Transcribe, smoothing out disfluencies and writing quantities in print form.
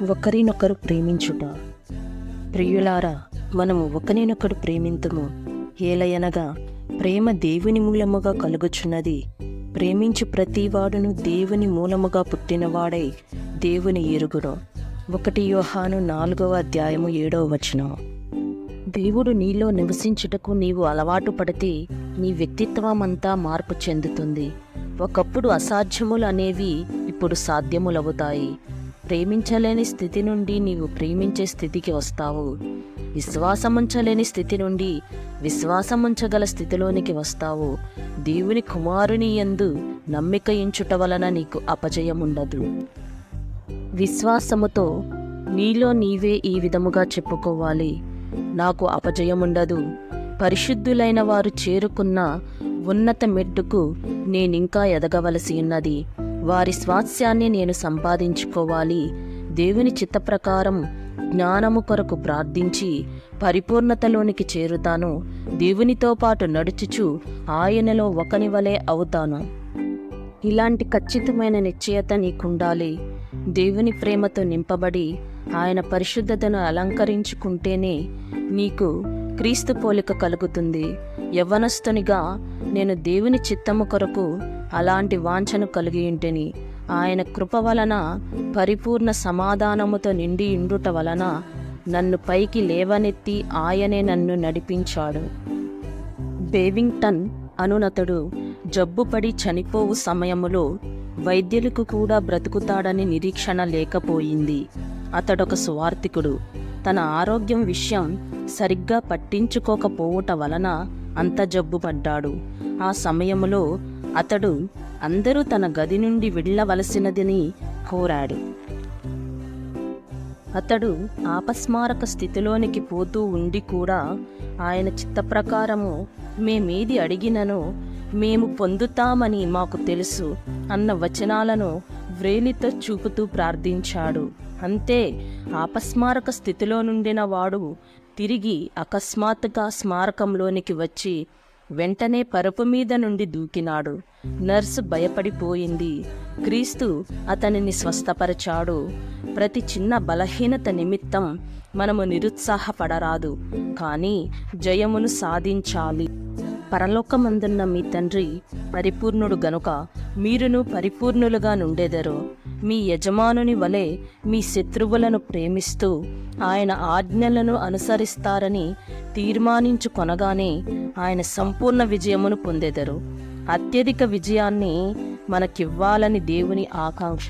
ఒకరినొకరు ప్రేమించుట. ప్రియులారా, మనము ఒకరినొకడు ప్రేమింతుము. ఏలయనగా ప్రేమ దేవుని మూలముగా కలుగుచున్నది. ప్రేమించు ప్రతివాడును దేవుని మూలముగా పుట్టినవాడై దేవుని ఎరుగును. 1 యోహాను 4:7. దేవుడు నీలో నివసించుటకు నీవు అలవాటు పడితే నీ వ్యక్తిత్వమంతా మార్పు చెందుతుంది. ఒకప్పుడు అసాధ్యములు అనేవి ఇప్పుడు సాధ్యములవుతాయి. ప్రేమించలేని స్థితి నుండి నీవు ప్రేమించే స్థితికి వస్తావు. విశ్వాసముంచలేని స్థితి నుండి విశ్వాసముంచగల స్థితిలోనికి వస్తావు. దేవుని కుమారుని యందు నమ్మిక ఉంచుట వలన నీకు అపజయముండదు. విశ్వాసముతో నీలో నీవే ఈ విధముగా చెప్పుకోవాలి: నాకు అపజయముండదు. పరిశుద్ధులైన వారు చేరుకున్న ఉన్నత మెట్టుకు నేనింకా ఎదగవలసి ఉన్నది. వారి స్వాస్యాన్ని నేను సంపాదించుకోవాలి. దేవుని చిత్త ప్రకారం జ్ఞానము కొరకు ప్రార్థించి పరిపూర్ణతలోనికి చేరుతాను. దేవునితో పాటు నడుచుచు ఆయనలో ఒకని వలె అవుతాను. ఇలాంటి ఖచ్చితమైన నిశ్చయత నీకుండాలి. దేవుని ప్రేమతో నింపబడి ఆయన పరిశుద్ధతను అలంకరించుకుంటేనే నీకు క్రీస్తు పోలిక కలుగుతుంది. యవ్వనస్తునిగా నేను దేవుని చిత్తము కొరకు అలాంటి వాంఛను కలిగి ఉంటేని ఆయన కృప వలన పరిపూర్ణ సమాధానముతో నిండి ఉండుట వలన నన్ను పైకి లేవనెత్తి ఆయనే నన్ను నడిపించాడు. బేవింగ్టన్ అనునతడు జబ్బుపడి చనిపోవు సమయములో వైద్యులకు కూడా బ్రతుకుతాడని నిరీక్షణ లేకపోయింది. అతడొక సువార్తికుడు. తన ఆరోగ్యం విషయం సరిగ్గా పట్టించుకోకపోవుట వలన అంత జబ్బుపడ్డాడు. ఆ సమయములో అతడు అందరూ తన గది నుండి వెళ్ళవలసినదని కోరాడు. అతడు ఆపస్మారక స్థితిలోనికి పోతూ ఉండి కూడా ఆయన చిత్త ప్రకారము మేమేది అడిగిననో మేము పొందుతామని మాకు తెలుసు అన్న వచనాలను వ్రేలితో చూపుతూ ప్రార్థించాడు. అంతే, ఆపస్మారక స్థితిలో నుండిన వాడు తిరిగి అకస్మాత్తుగా స్మారకంలోనికి వచ్చి వెంటనే పరుపు మీద నుండి దూకినాడు. నర్సు భయపడిపోయింది. క్రీస్తు అతనిని స్వస్థపరిచాడు. ప్రతి చిన్న బలహీనత నిమిత్తం మనము నిరుత్సాహపడరాదు, కానీ జయమును సాధించాలి. పరలోకమందున్న మీ తండ్రి పరిపూర్ణుడు గనుక మీరును పరిపూర్ణులుగా నుండెదరు. మీ యజమానుని వలె మీ శత్రువులను ప్రేమిస్తూ ఆయన ఆజ్ఞలను అనుసరిస్తారని తీర్మానించుకొనగానే ఆయన సంపూర్ణ విజయమును పొందెదరు. అత్యధిక విజయాన్ని మనకివ్వాలని దేవుని ఆకాంక్ష.